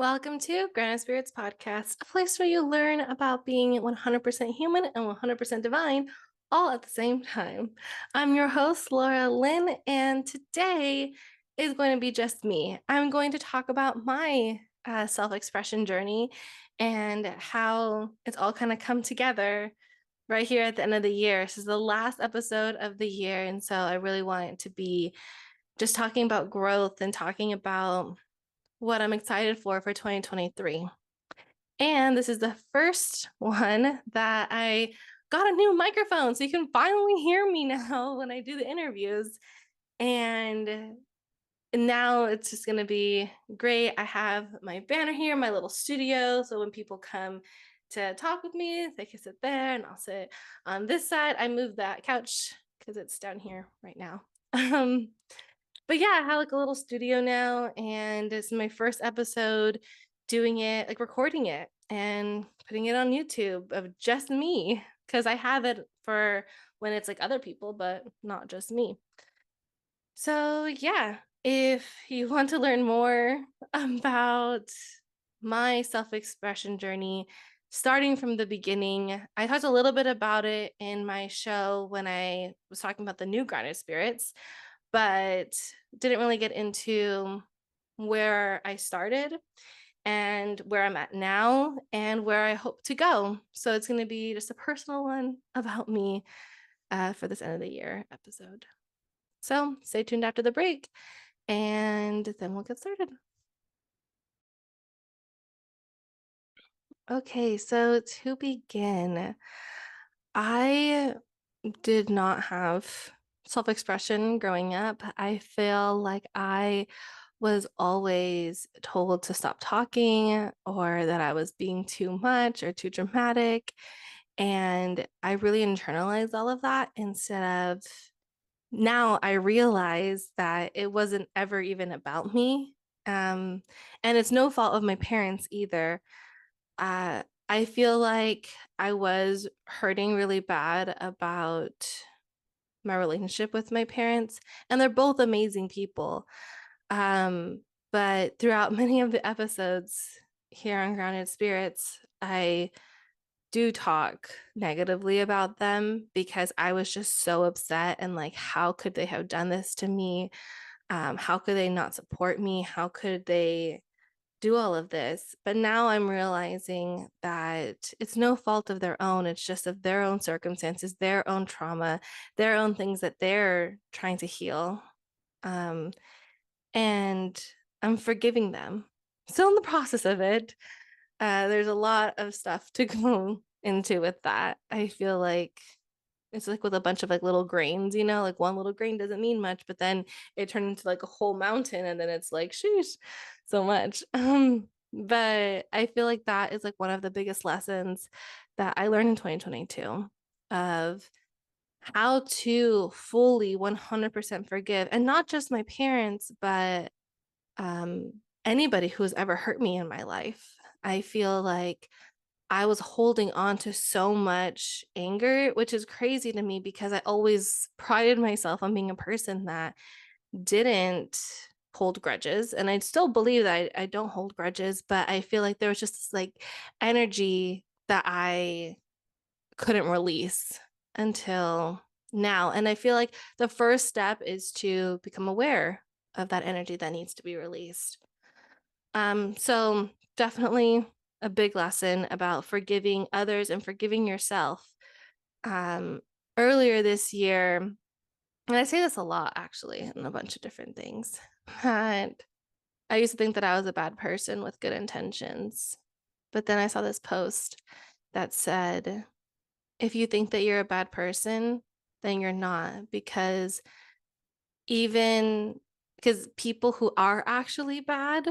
Welcome to Granite Spirits Podcast, a place where you learn about being 100% human and 100% divine all at the same time. I'm your host, Laura Lynn, and today is going to be just me. I'm going to talk about my self expression journey and how it's all kind of come together right here at the end of the year. This is the last episode of the year, and so I really want it to be just talking about growth and talking about what I'm excited for 2023. And this is the first one that I got a new microphone, so you can finally hear me now when I do the interviews. And now it's just going to be great. I have my banner here, my little studio. So when people come to talk with me, they can sit there and I'll sit on this side. I moved that couch because it's down here right now. But yeah, I have like a little studio now, and it's my first episode doing it, like recording it and putting it on YouTube of just me, because I have it for when it's like other people, but not just me. So yeah, if you want to learn more about my self-expression journey, starting from the beginning, I talked a little bit about it in my show when I was talking about the new grounded spirits, but didn't really get into where I started and where I'm at now and where I hope to go. So it's going to be just a personal one about me for this end of the year episode. So stay tuned after the break and then we'll get started. Okay, so to begin, I did not have self-expression growing up. I feel like I was always told to stop talking or that I was being too much or too dramatic. And I really internalized all of that instead of now I realize that it wasn't ever even about me. And it's no fault of my parents either. I feel like I was hurting really bad about my relationship with my parents, and they're both amazing people. But throughout many of the episodes here on Grounded Spirits, I do talk negatively about them because I was just so upset and like, how could they have done this to me? How could they not support me? How could they do all of this? But now I'm realizing that it's no fault of their own. It's just of their own circumstances, their own trauma, their own things that they're trying to heal. Um, and I'm forgiving them. Still in the process of it. There's a lot of stuff to go into with that. I feel like it's like with a bunch of like little grains, like one little grain doesn't mean much, but then it turned into like a whole mountain and then it's like, sheesh, so much. But I feel like that is like one of the biggest lessons that I learned in 2022 of how to fully 100% forgive, and not just my parents, but anybody who's ever hurt me in my life. I feel like I was holding on to so much anger, which is crazy to me because I always prided myself on being a person that didn't hold grudges. And I still believe that I don't hold grudges, but I feel like there was just this like energy that I couldn't release until now. And I feel like the first step is to become aware of that energy that needs to be released. So definitely a big lesson about forgiving others and forgiving yourself. Um, Earlier this year, and I say this a lot actually in a bunch of different things, but I used to think that I was a bad person with good intentions. But then I saw this post that said, if you think that you're a bad person, then you're not, even because people who are actually bad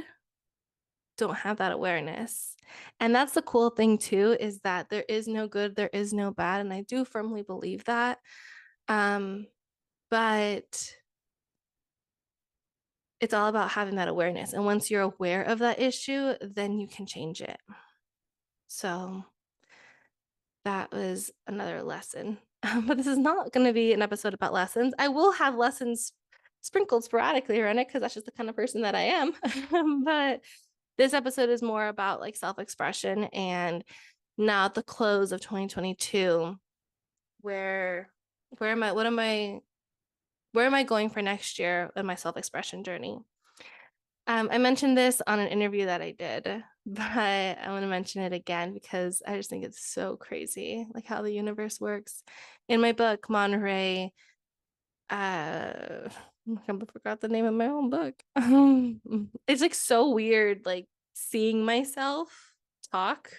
don't have that awareness. And that's the cool thing too, is that there is no good, there is no bad. And I do firmly believe that. But it's all about having that awareness. And once you're aware of that issue, then you can change it. So that was another lesson. But this is not going to be an episode about lessons. I will have lessons sprinkled sporadically around it because that's just the kind of person that I am. But this episode is more about like self-expression, and now at the close of 2022, where where am I what am I where am I going for next year in my self-expression journey? I mentioned this on an interview that I did, but I want to mention it again because I just think it's so crazy, like how the universe works. In my book, Monterey, I forgot the name of my own book. It's like so weird, like seeing myself talk,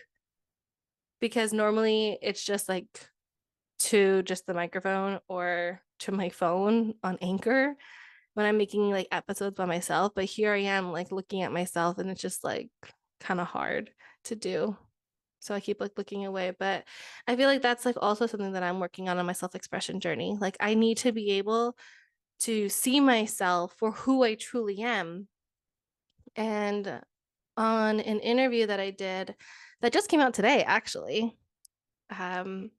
because normally it's just like to just the microphone or to my phone on Anchor when I'm making like episodes by myself. But here I am like looking at myself, and it's just like kind of hard to do. So I keep like looking away. But I feel like that's like also something that I'm working on my self-expression journey. Like I need to be able to see myself for who I truly am. And on an interview that I did that just came out today, actually, um,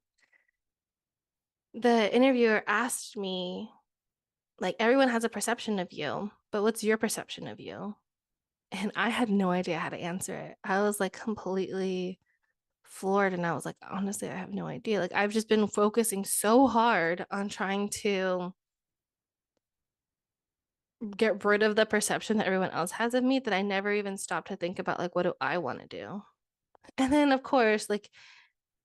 the interviewer asked me, like, everyone has a perception of you, but what's your perception of you? And I had no idea how to answer it. I was like completely floored. And I was like, honestly, I have no idea. Like, I've just been focusing so hard on trying to get rid of the perception that everyone else has of me that I never even stopped to think about, like, what do I want to do? And then, of course, like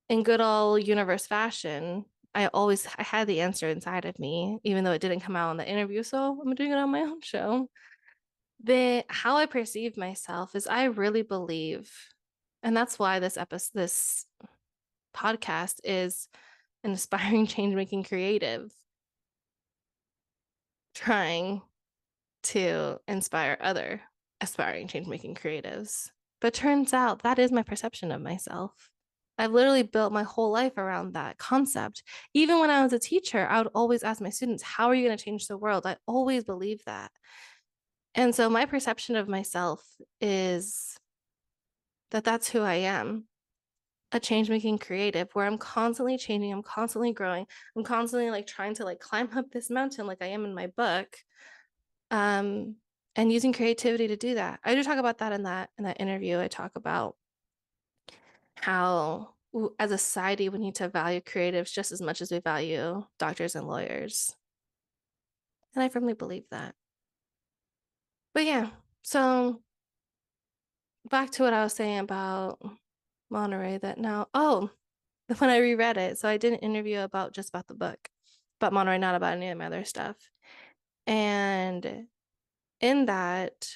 in good old universe fashion, I had the answer inside of me, even though it didn't come out in the interview. So I'm doing it on my own show. How I perceive myself is I really believe, and that's why this podcast is an aspiring change making creative, trying to inspire other aspiring change making creatives. But turns out that is my perception of myself. I've literally built my whole life around that concept. Even when I was a teacher, I would always ask my students, how are you going to change the world? I always believed that. And so my perception of myself is that that's who I am, a change making creative, where I'm constantly changing, I'm constantly growing, I'm constantly like trying to like climb up this mountain like I am in my book. Um, and using creativity to do that. I do talk about that in that interview. I talk about how as a society we need to value creatives just as much as we value doctors and lawyers. And I firmly believe that. But yeah, so back to what I was saying about Monterey, that now, oh, when I reread it, so I did an interview about just about the book, about Monterey, not about any of my other stuff. And in that,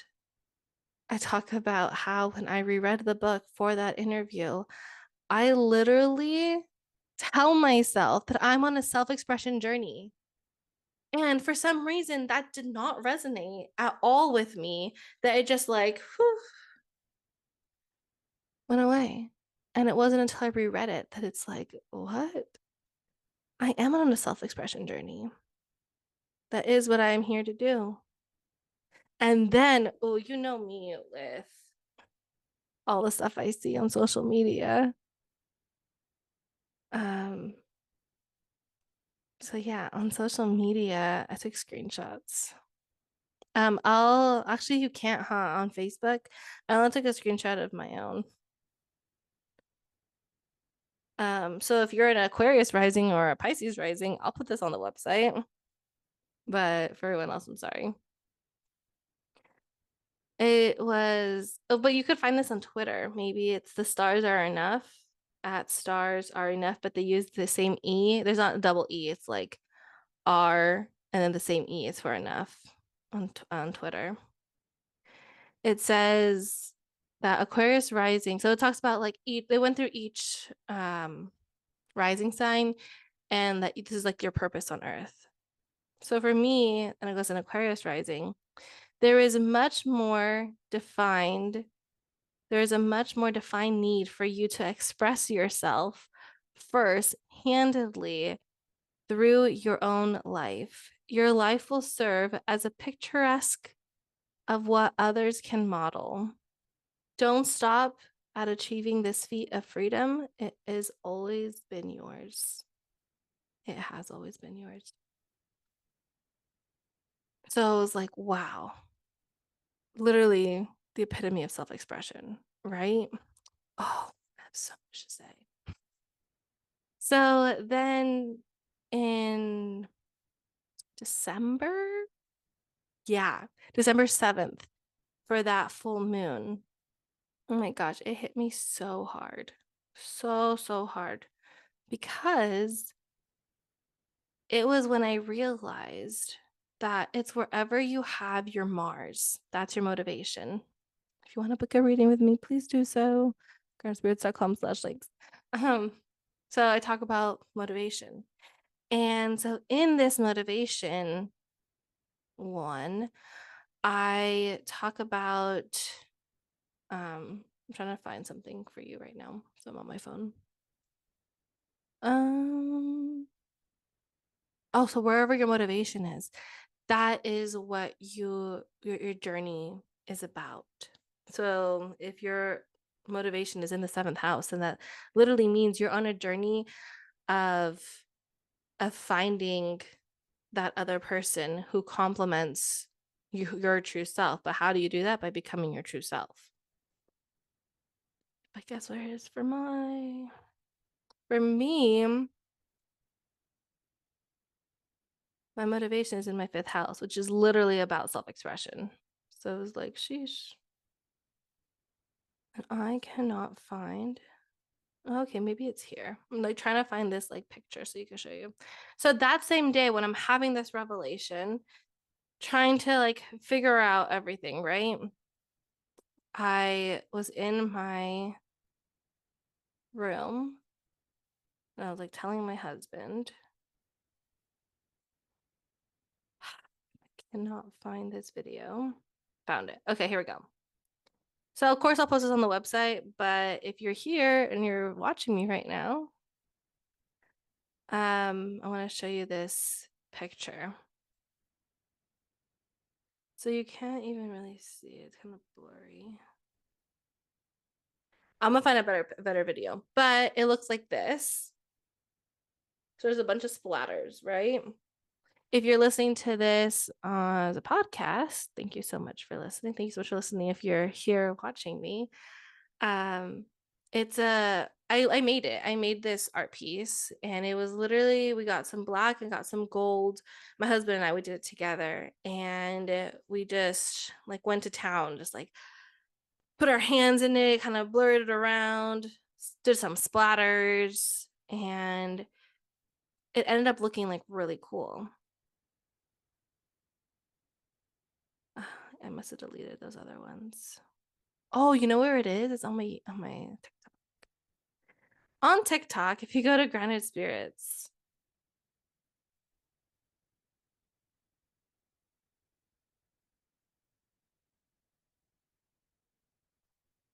I talk about how when I reread the book for that interview, I literally tell myself that I'm on a self-expression journey. And for some reason, that did not resonate at all with me, that it just like whew, went away. And it wasn't until I reread it that it's like, what? I am on a self-expression journey. That is what I am here to do. And then, oh, you know me with all the stuff I see on social media. Um, so yeah, on social media, I took screenshots. I'll actually you can't, huh, on Facebook. I only took a screenshot of my own. So if you're an Aquarius rising or a Pisces rising, I'll put this on the website. But for everyone else, I'm sorry. It was, oh, but you could find this on Twitter. Maybe it's the stars are enough at stars are enough, but they use the same E. There's not a double E, it's like R and then the same E is for enough on Twitter. It says that Aquarius rising. So it talks about like they went through each rising sign, and that this is like your purpose on earth. So for me, and it goes in Aquarius rising, there is much more defined, there is a much more defined need for you to express yourself first handedly through your own life. Your life will serve as a picturesque of what others can model. Don't stop at achieving this feat of freedom. It has always been yours. It has always been yours. So I was like, wow. Literally, the epitome of self-expression, right? Oh, I have so much to say. So then in December, yeah, December 7th, for that full moon. Oh my gosh, it hit me so hard. So, so hard. Because it was when I realized that it's wherever you have your Mars, that's your motivation. If you want to book a reading with me, please do so. groundspirits.com/links. Um, so I talk about motivation. And so in this motivation one, I talk about I'm trying to find something for you right now. So I'm on my phone. Um oh, so wherever your motivation is, that is what your journey is about. So if your motivation is in the seventh house, then that literally means you're on a journey of finding that other person who complements your true self. But how do you do that? By becoming your true self. I guess where it is for me, my motivation is in my fifth house, which is literally about self-expression. So it was like, sheesh. And I cannot find. Okay, maybe it's here. I'm like trying to find this like picture so you can show you. So that same day when I'm having this revelation, trying to like figure out everything, right? I was in my room and I was like telling my husband, I cannot find this video. Found it. Okay, here we go. So of course I'll post this on the website, but if you're here and you're watching me right now, I want to show you this picture. So you can't even really see it. It's kind of blurry. I'm gonna find a better video, but it looks like this. So there's a bunch of splatters, right? If you're listening to this as a podcast, thank you so much for listening. Thank you so much for listening. If you're here watching me, it's I made it. I made this art piece, and it was literally we got some black and got some gold. My husband and I we did it together, and we just like went to town, just like put our hands in it, kind of blurred it around, did some splatters, and it ended up looking like really cool. I must have deleted those other ones. Oh, you know where it is? It's on my TikTok. On TikTok, if you go to Grounded Spirits,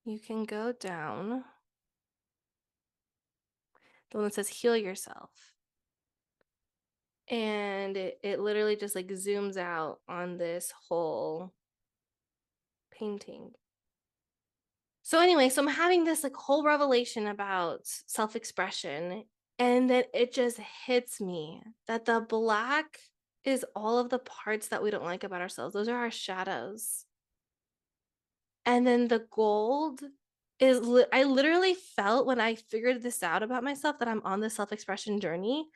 you can go down the one that says heal yourself. And it literally just like zooms out on this whole painting. So anyway, so I'm having this like whole revelation about self-expression, and then it just hits me that the black is all of the parts that we don't like about ourselves. Those are our shadows. And then the gold is I literally felt when I figured this out about myself that I'm on the self-expression journey.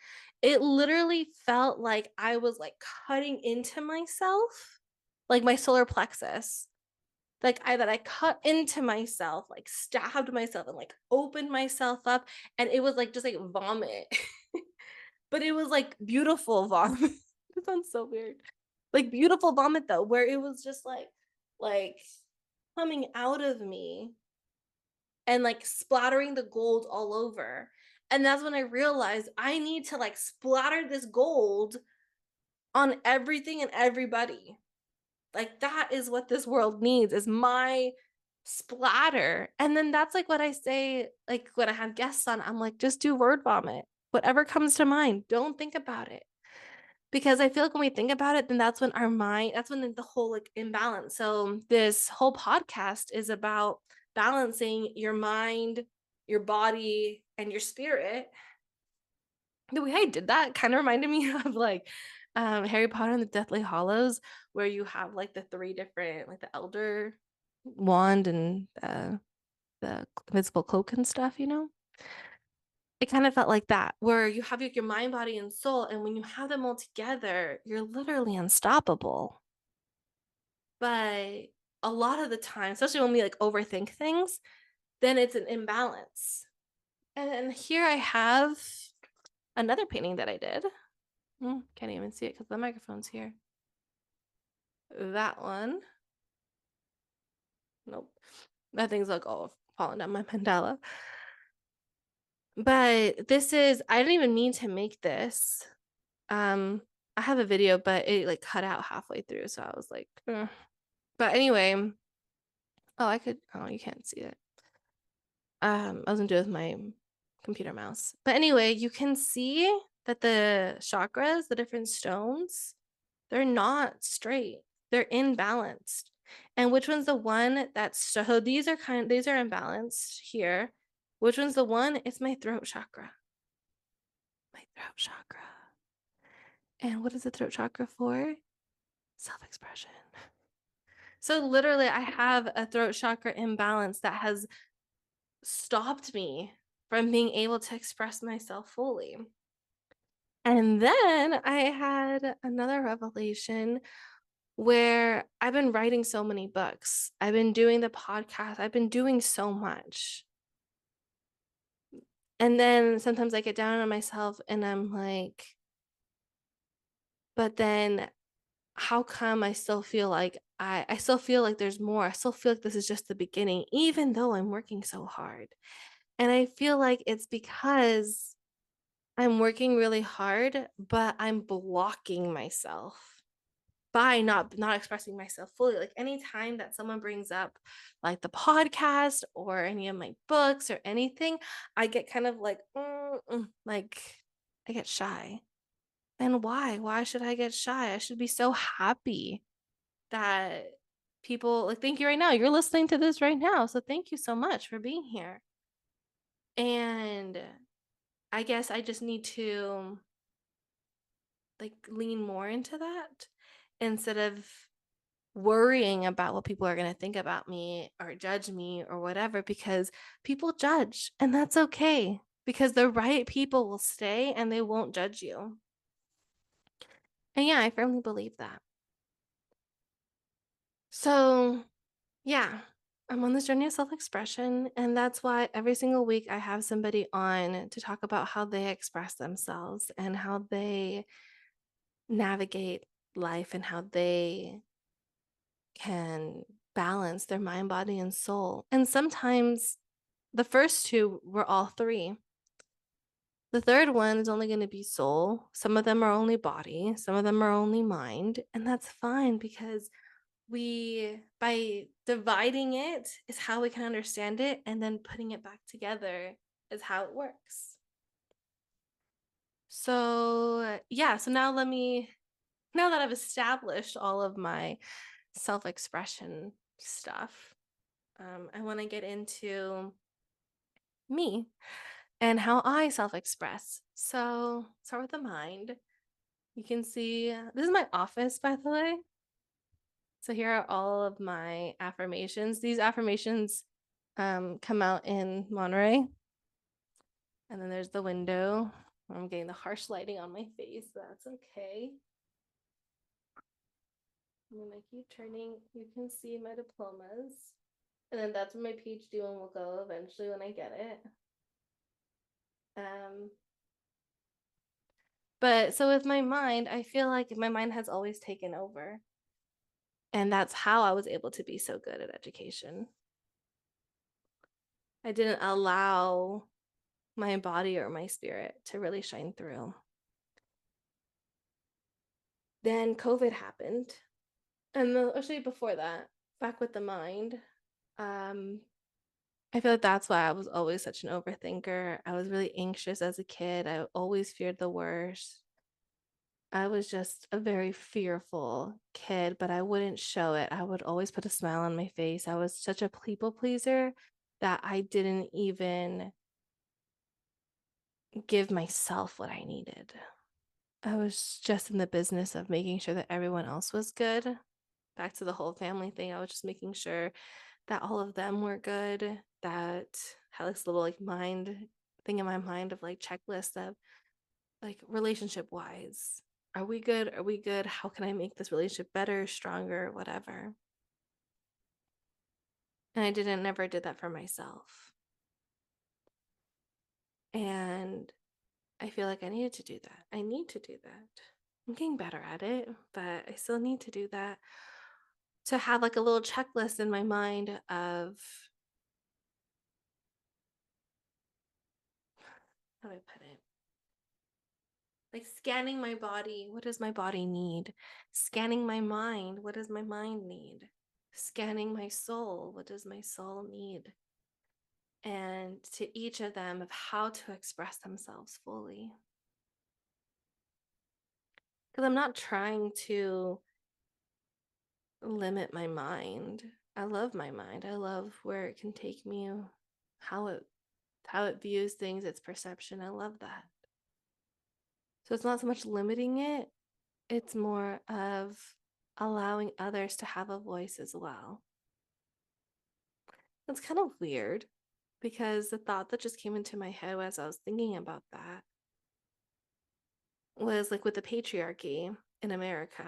It literally felt like I was like cutting into myself, like my solar plexus. Like I cut into myself, like stabbed myself and like opened myself up, and it was like just like vomit. But it was like beautiful vomit. It sounds so weird. Like beautiful vomit though, where it was just like coming out of me and like splattering the gold all over. And that's when I realized I need to like splatter this gold on everything and everybody. Like that is what this world needs is my splatter. And then that's like what I say, like when I have guests on, I'm like, just do word vomit. Whatever comes to mind, don't think about it. Because I feel like when we think about it, then that's when our mind, that's when the whole like imbalance. So this whole podcast is about balancing your mind, your body, and your spirit. The way I did that kind of reminded me of like Harry Potter and the Deathly Hallows, where you have like the three different, like the elder wand and the invisible cloak and stuff, you know? It kind of felt like that, where you have like your mind, body, and soul, and when you have them all together, you're literally unstoppable. But a lot of the time, especially when we like overthink things, then it's an imbalance. And here I have another painting that I did. Can't even see it because the microphone's here. That one. Nope. That thing's like all falling down my mandala. But this is, I didn't even mean to make this. Um, I have a video, but it like cut out halfway through. So I was like, "Ugh." But anyway, oh, you can't see it. I wasn't doing with my computer mouse. But anyway, you can see that the chakras, the different stones, they're not straight. They're imbalanced. And which one's the one that's so these are imbalanced here. Which one's the one? It's my throat chakra. My throat chakra. And what is the throat chakra for? Self-expression. So literally, I have a throat chakra imbalance that has stopped me from being able to express myself fully. And then I had another revelation where I've been writing so many books. I've been doing the podcast. I've been doing so much. And then sometimes I get down on myself and I'm like, but then how come I still feel like I still feel like there's more. I still feel like this is just the beginning, even though I'm working so hard. And I feel like it's because I'm working really hard, but I'm blocking myself by not expressing myself fully. Like anytime that someone brings up like the podcast or any of my books or anything, I get kind of like I get shy. And why? Why should I get shy? I should be so happy that people like thank you right now. You're listening to this right now. So thank you so much for being here. And I guess I just need to like lean more into that instead of worrying about what people are going to think about me or judge me or whatever, because people judge and that's okay because the right people will stay and they won't judge you. And yeah, I firmly believe that. So yeah, I'm on this journey of self-expression, and that's why every single week I have somebody on to talk about how they express themselves and how they navigate life and how they can balance their mind, body, and soul. And sometimes the first two were all three. The third one is only going to be soul. Some of them are only body, some of them are only mind, and that's fine because by dividing it is how we can understand it, and then putting it back together is how it works. So yeah, so now now that I've established all of my self-expression stuff, I want to get into me and how I self-express. So start with the mind. You can see this is my office, by the way. So here are all of my affirmations. These affirmations come out in Monterey. And then there's the window. I'm getting the harsh lighting on my face. That's okay. I'm gonna keep turning. You can see my diplomas. And then that's where my PhD one will go eventually when I get it. Um, but so with my mind, I feel like my mind has always taken over. And that's how I was able to be so good at education. I didn't allow my body or my spirit to really shine through. Then COVID happened. And actually before that, back with the mind, um, I feel like that's why I was always such an overthinker. I was really anxious as a kid. I always feared the worst. I was just a very fearful kid, but I wouldn't show it. I would always put a smile on my face. I was such a people pleaser that I didn't even give myself what I needed. I was just in the business of making sure that everyone else was good. Back to the whole family thing, I was just making sure that all of them were good, that had this little like mind thing in my mind of like checklist of like relationship wise. Are we good? Are we good? How can I make this relationship better, stronger, whatever? And I didn't never did that for myself. And I feel like I needed to do that. I need to do that. I'm getting better at it, but I still need to do that to have like a little checklist in my mind of how do I put it? Like scanning my body. What does my body need? Scanning my mind. What does my mind need? Scanning my soul. What does my soul need? And to each of them of how to express themselves fully. Because I'm not trying to limit my mind. I love my mind. I love where it can take me, how it how it views things, its perception. I love that. So it's not so much limiting it, it's more of allowing others to have a voice as well. It's kind of weird because the thought that just came into my head as I was thinking about that was like with the patriarchy in America,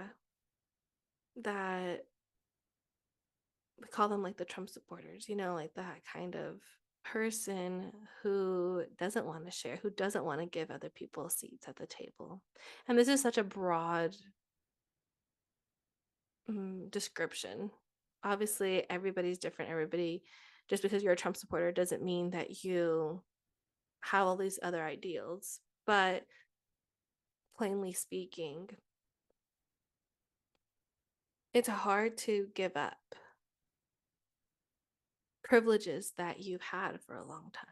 that we call them like the Trump supporters, like that kind of person who doesn't want to share, who doesn't want to give other people seats at the table. And this is such a broad description. Obviously, everybody's different. Everybody, just because you're a Trump supporter doesn't mean that you have all these other ideals. But plainly speaking, it's hard to give up privileges that you've had for a long time.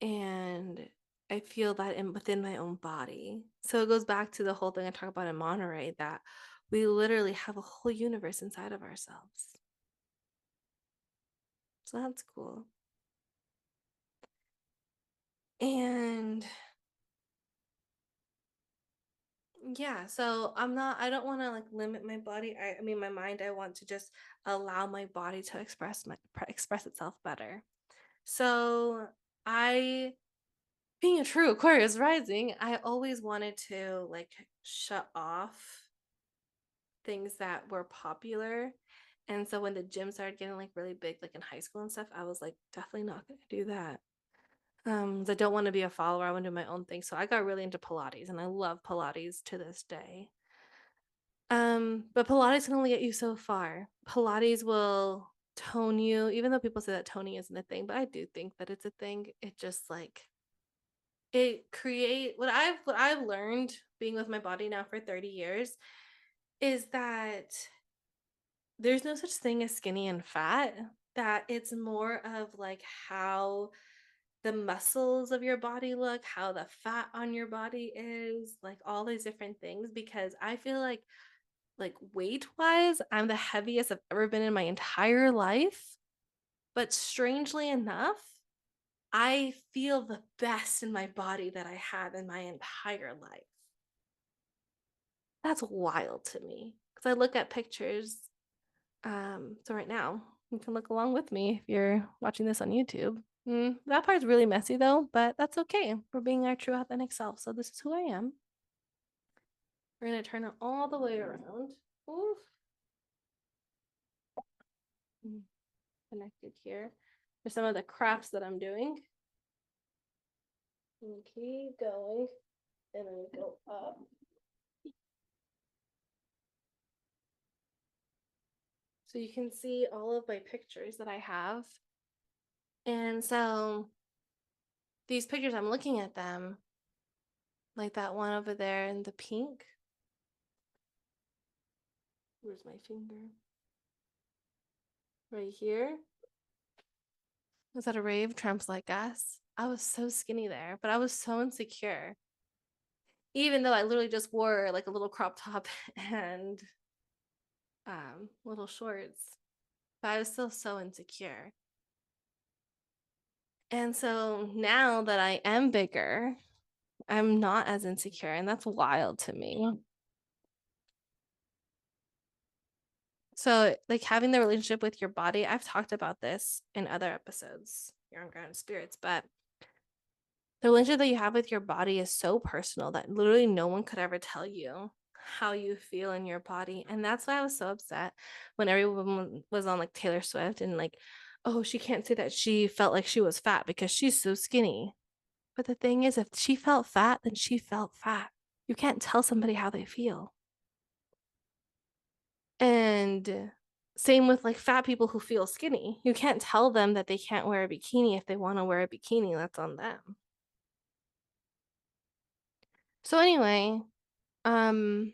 And I feel that within my own body. So it goes back to the whole thing I talk about in Monterey, that we literally have a whole universe inside of ourselves. So that's cool. And yeah, so I don't want to like limit my body. I mean, my mind, I want to just allow my body to express itself better. So I, being a true Aquarius rising, I always wanted to like shut off things that were popular. And so when the gym started getting like really big, like in high school and stuff, I was like, definitely not gonna do that. I don't want to be a follower. I want to do my own thing. So I got really into Pilates, and I love Pilates to this day. But Pilates can only get you so far. Pilates will tone you, even though people say that toning isn't a thing, but I do think that it's a thing. It just like it create what I've learned being with my body now for 30 years is that there's no such thing as skinny and fat, that it's more of like how the muscles of your body look, how the fat on your body is, like all these different things. Because I feel like weight wise, I'm the heaviest I've ever been in my entire life. But strangely enough, I feel the best in my body that I have in my entire life. That's wild to me because I look at pictures. So right now, you can look along with me if you're watching this on YouTube. That part's really messy though, but that's okay. We're being our true authentic self. So this is who I am. We're gonna turn it all the way around. Oof. Connected here for some of the crafts that I'm doing. And keep going, and then go up. So you can see all of my pictures that I have. And so these pictures, I'm looking at them, like that one over there in the pink. Where's my finger? Right here. Was at a rave, Tramps Like Us. I was so skinny there, but I was so insecure. Even though I literally just wore like a little crop top and little shorts, but I was still so insecure. And so now that I am bigger, I'm not as insecure, and that's wild to me. So, like having the relationship with your body, I've talked about this in other episodes here on Grounded Spirits, but the relationship that you have with your body is so personal that literally no one could ever tell you how you feel in your body. And that's why I was so upset when everyone was on like Taylor Swift and like, oh, she can't say that she felt like she was fat because she's so skinny. But the thing is, if she felt fat, then she felt fat. You can't tell somebody how they feel. And same with like fat people who feel skinny. You can't tell them that they can't wear a bikini if they want to wear a bikini. That's on them. So anyway, um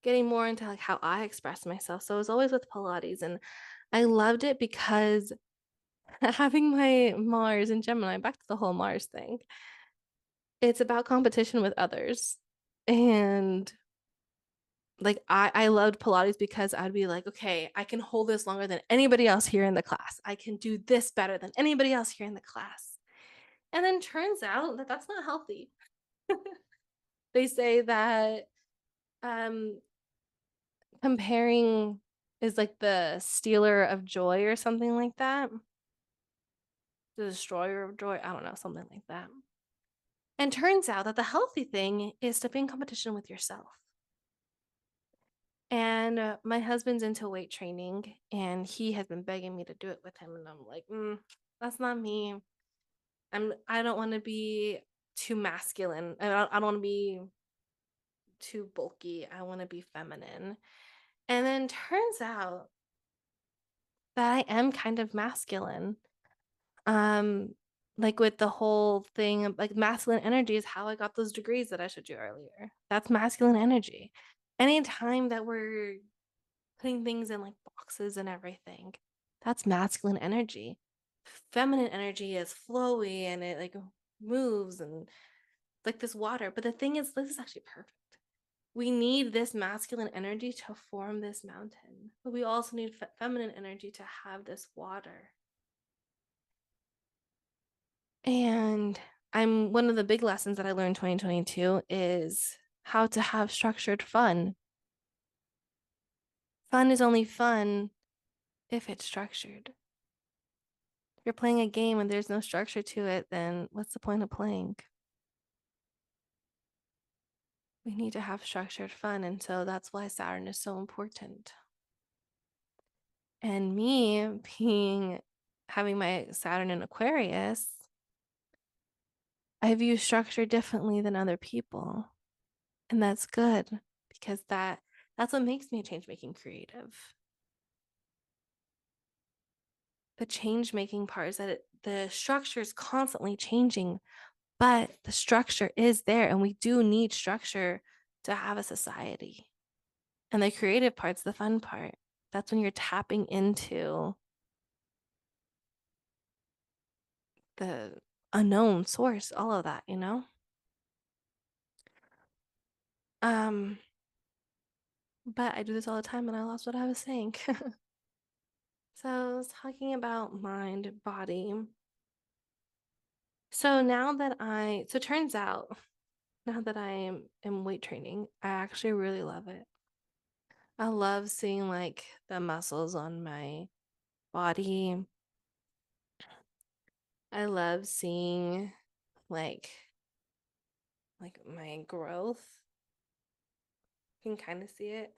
getting more into like how I express myself. So it was always with Pilates and I loved it because having my Mars and Gemini, back to the whole Mars thing, it's about competition with others. And like I loved Pilates because I'd be like, okay, I can hold this longer than anybody else here in the class. I can do this better than anybody else here in the class. And then turns out that that's not healthy. They say that um comparing is like the stealer of joy or something like that. The destroyer of joy. I don't know, something like that. And turns out that the healthy thing is to be in competition with yourself. And my husband's into weight training and he has been begging me to do it with him. And I'm like, that's not me. I don't want to be too masculine. I don't want to be too bulky. I want to be feminine. And then turns out that I am kind of masculine. Um, like with the whole thing of like masculine energy is how I got those degrees that I showed you earlier. That's masculine energy. Anytime that we're putting things in like boxes and everything, that's masculine energy. Feminine energy is flowy and it like moves and like this water. But the thing is, this is actually perfect. We need this masculine energy to form this mountain, but we also need feminine energy to have this water. And I'm one of the big lessons that I learned 2022 is how to have structured fun. Fun is only fun if it's structured. If you're playing a game and there's no structure to it, then what's the point of playing? We need to have structured fun. And so that's why Saturn is so important. And me being having my Saturn in Aquarius, I view structure differently than other people. And that's good because that's what makes me a change making creative. The change making part is that the structure is constantly changing, but the structure is there and we do need structure to have a society. And the creative part's the fun part. That's when you're tapping into the unknown source, all of that, you know? Um, but I do this all the time and I lost what I was saying. So I was talking about mind, body. So it turns out now that I am in weight training, I actually really love it. I love seeing like the muscles on my body. I love seeing like like my growth. You can kind of see it.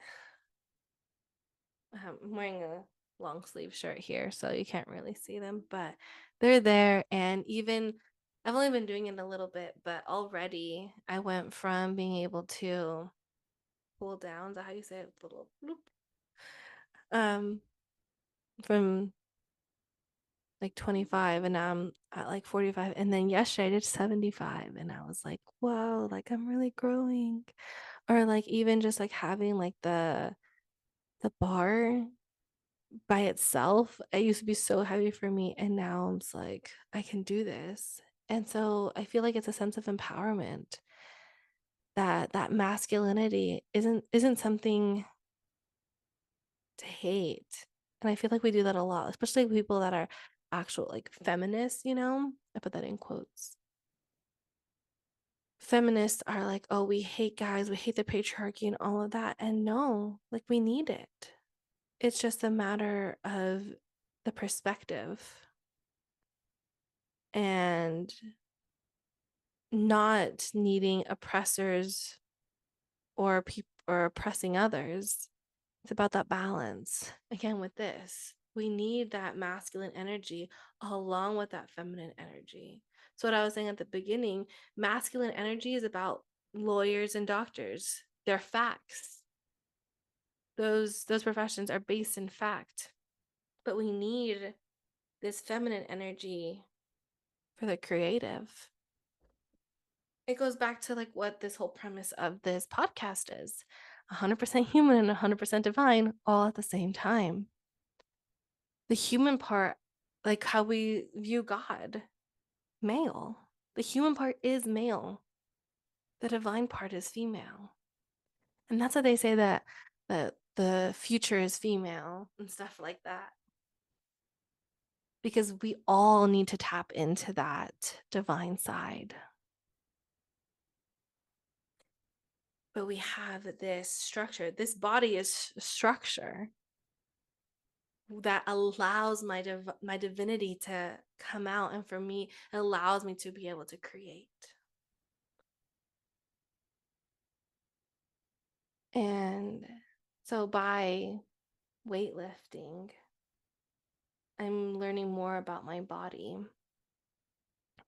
I'm wearing a long sleeve shirt here, so you can't really see them, but they're there. And even I've only been doing it a little bit, but already I went from being able to pull down, is that how you say it? Little bloop. Um, from like 25 and now I'm at like 45. And then yesterday I did 75 and I was like, whoa, like I'm really growing. Or like even just like having like the bar by itself, it used to be so heavy for me. And now I'm just like, I can do this. And so I feel like it's a sense of empowerment that masculinity isn't something to hate. And I feel like we do that a lot, especially people that are actual like feminists, you know? I put that in quotes. Feminists are like, oh, we hate guys, we hate the patriarchy and all of that. And no, like we need it. It's just a matter of the perspective and not needing oppressors or people or oppressing others. It's about that balance. Again, with this, we need that masculine energy along with that feminine energy. So, what I was saying at the beginning, masculine energy is about lawyers and doctors. They're facts. Those professions are based in fact. But we need this feminine energy for the creative. It goes back to like what this whole premise of this podcast is 100% human and 100% divine all at the same time. The human part, like how we view God, male. The human part is male. The divine part is female. And that's why they say that the future is female and stuff like that. Because we all need to tap into that divine side. But we have this structure. This body is structure that allows my divinity to come out, and for me, it allows me to be able to create. And so by weightlifting, I'm learning more about my body.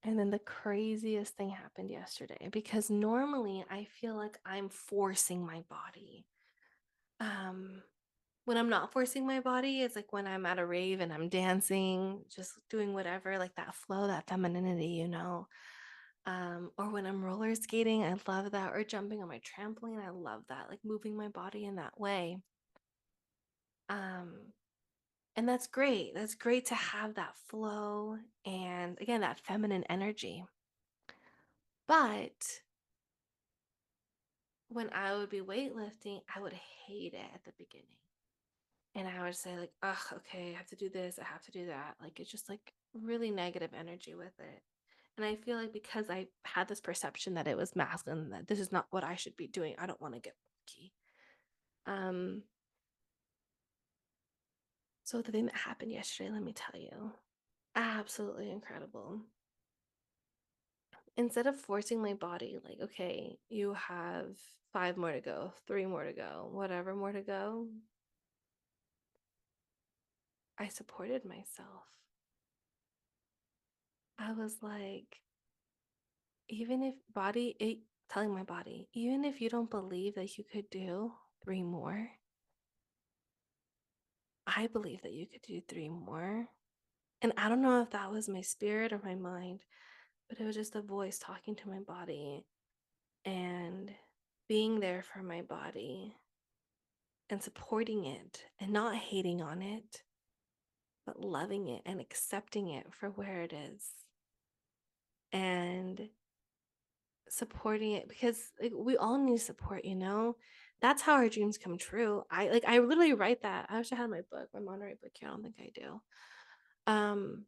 And then the craziest thing happened yesterday because normally I feel like I'm forcing my body. When I'm not forcing my body, it's like when I'm at a rave and I'm dancing, just doing whatever, like that flow, that femininity, you know. Or when I'm roller skating, I love that. Or jumping on my trampoline, I love that, like moving my body in that way. Um, and that's great. That's great to have that flow and again, that feminine energy. But when I would be weightlifting, I would hate it at the beginning. And I would say, like, oh, okay, I have to do this, I have to do that. Like, it's just like really negative energy with it. And I feel like because I had this perception that it was masculine, that this is not what I should be doing, I don't want to get bulky. Um, so the thing that happened yesterday, let me tell you, absolutely incredible. Instead of forcing my body, like, okay, you have 5 more to go, 3 more to go, whatever more to go, I supported myself. I was like, even if telling my body, even if you don't believe that you could do 3 more, I believe that you could do 3 more. And I don't know if that was my spirit or my mind, but it was just a voice talking to my body and being there for my body and supporting it and not hating on it, but loving it and accepting it for where it is and supporting it because like, we all need support, you know? That's how our dreams come true. I literally write that. I wish I had my book, my Monterey book here. I don't think I do. Um,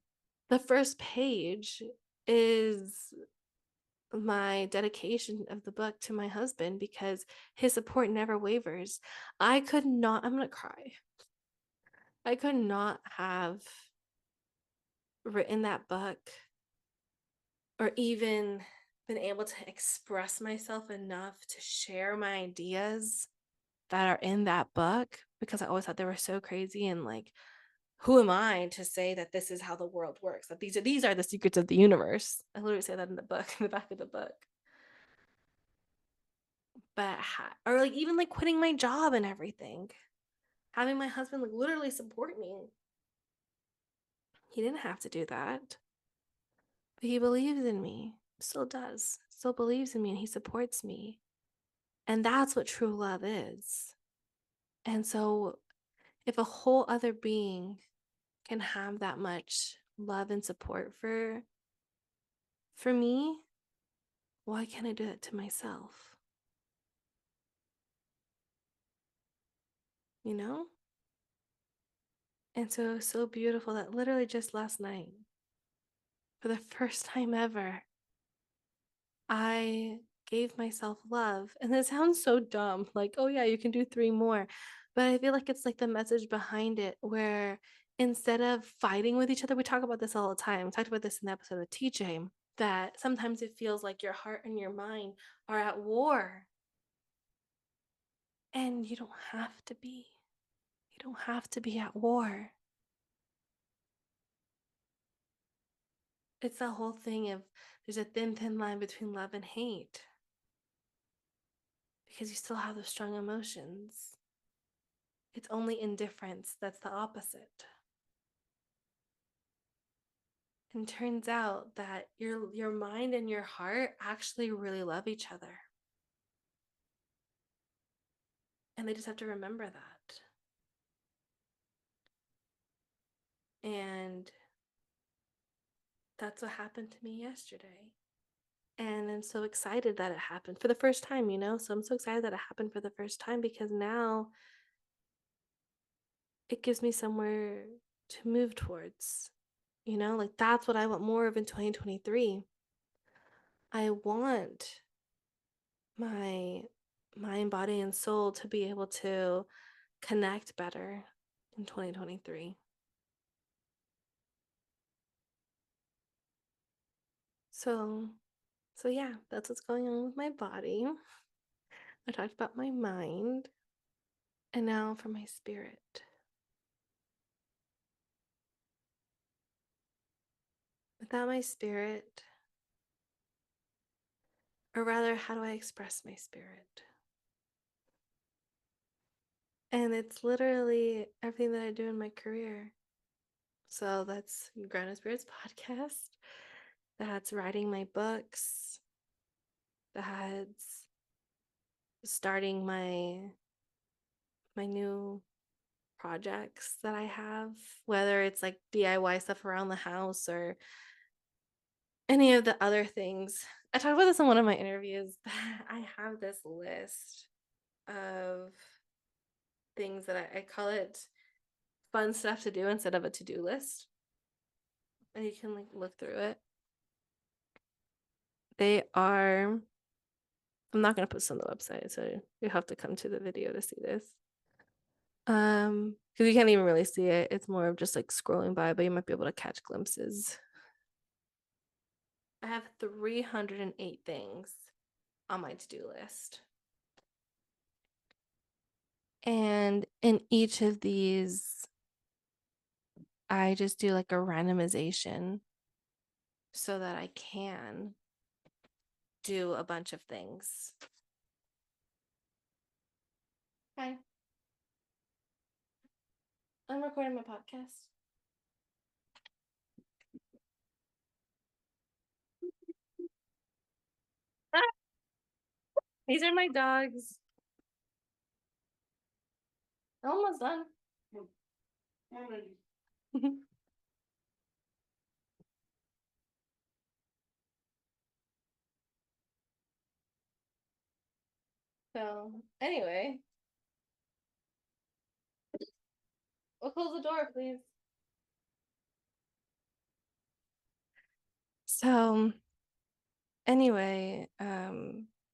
the first page is my dedication of the book to my husband because his support never wavers. I could not, I'm gonna cry. I could not have written that book or even been able to express myself enough to share my ideas that are in that book because I always thought they were so crazy and like who am I to say that this is how the world works? That these are the secrets of the universe. I literally say that in the book, in the back of the book. But or like even like quitting my job and everything, having my husband like literally support me. He didn't have to do that, but he believes in me. Still does. Still believes in me and he supports me. And that's what true love is. And so if a whole other being can have that much love and support for me, why can't I do it to myself? You know? And so it was so beautiful that literally just last night, for the first time ever, I gave myself love. And it sounds so dumb, like, oh yeah, you can do 3 more. But I feel like it's like the message behind it where instead of fighting with each other, we talk about this all the time. We talked about this in the episode with TJ, that sometimes it feels like your heart and your mind are at war. And you don't have to be. You don't have to be at war. It's the whole thing of there's a thin, thin line between love and hate because you still have those strong emotions. It's only indifference that's the opposite. And turns out that your mind and your heart actually really love each other. And they just have to remember that. And that's what happened to me yesterday. And I'm so excited that it happened for the first time, you know? So I'm so excited that it happened for the first time because now it gives me somewhere to move towards. You know, like that's what I want more of in 2023. I want my mind, body, and soul to be able to connect better in 2023. So, so yeah, that's what's going on with my body. I talked about my mind, and now for my spirit. Without my spirit, or rather, how do I express my spirit? And it's literally everything that I do in my career. So that's Grounded Spirits podcast. That's writing my books. That's starting my new projects that I have, whether it's like DIY stuff around the house or any of the other things. I talked about this in one of my interviews. I have this list of things that I call it fun stuff to do instead of a to-do list. And you can like look through it. They are, I'm not gonna put this on the website, so you have to come to the video to see this. Because you can't even really see it. It's more of just like scrolling by, but you might be able to catch glimpses. I have 308 things on my to-do list. And in each of these, I just do like a randomization so that I can do a bunch of things. Hi, I'm recording my podcast. Ah, these are my dogs. Almost done. So, anyway, we'll close the door, please. So, anyway,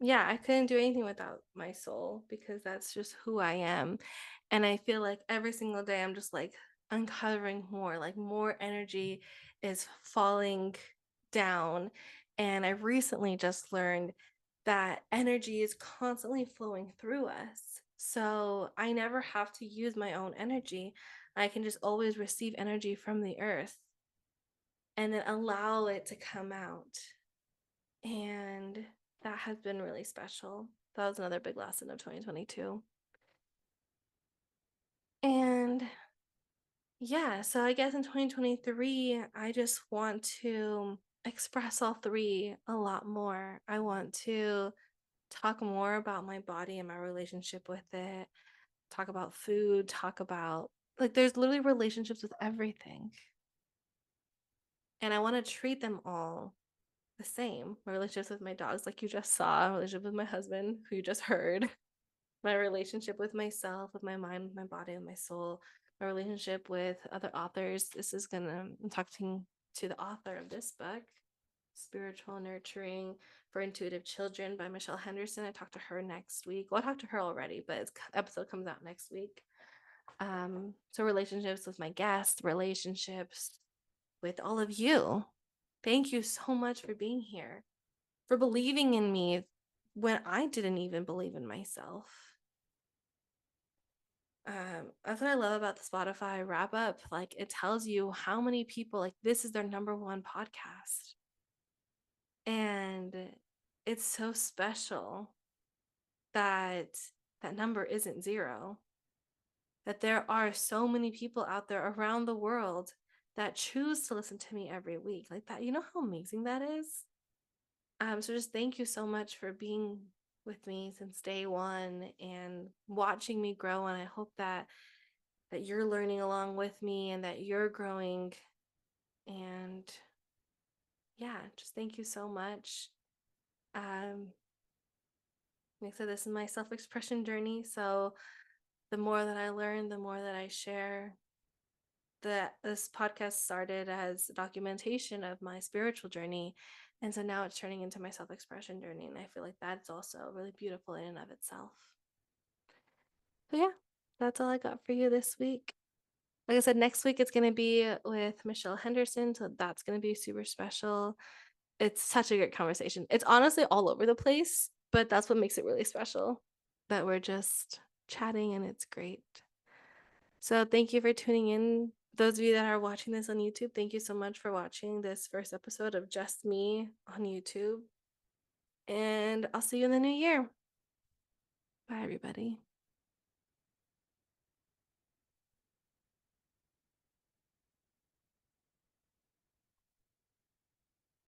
yeah, I couldn't do anything without my soul because that's just who I am. And I feel like every single day I'm just like uncovering more, like more energy is falling down. And I recently just learned that energy is constantly flowing through us. So I never have to use my own energy. I can just always receive energy from the earth and then allow it to come out. And that has been really special. That was another big lesson of 2022. And yeah, so I guess in 2023, I just want to express all three a lot more. I want to talk more about my body and my relationship with it, talk about food, talk about like there's literally relationships with everything. And I want to treat them all the same. My relationships with my dogs, like you just saw, relationship with my husband, who you just heard, my relationship with myself, with my mind, with my body, with my soul, my relationship with other authors. I'm talking to the author of this book. Spiritual Nurturing for Intuitive Children by Michelle Henderson. I talked to her next week. Well, I talked to her already, but its episode comes out next week. So relationships with my guests, relationships with all of you. Thank you so much for being here, for believing in me when I didn't even believe in myself. That's what I love about the Spotify wrap up. Like, it tells you how many people, like, this is their number one podcast. And it's so special that that number isn't zero, that there are so many people out there around the world that choose to listen to me every week. Like that, you know how amazing that is? So just thank you so much for being with me since day one and watching me grow. And I hope that you're learning along with me and that you're growing. And yeah, just thank you so much. Like I said, this is my self-expression journey. So the more that I learn, the more that I share. That this podcast started as documentation of my spiritual journey. And so now it's turning into my self-expression journey. And I feel like that's also really beautiful in and of itself. So yeah, that's all I got for you this week. Like I said, next week it's going to be with Michelle Henderson. So that's going to be super special. It's such a good conversation. It's honestly all over the place, but that's what makes it really special, that we're just chatting and it's great. So thank you for tuning in. Those of you that are watching this on YouTube, thank you so much for watching this first episode of Just Me on YouTube. And I'll see you in the new year. Bye, everybody.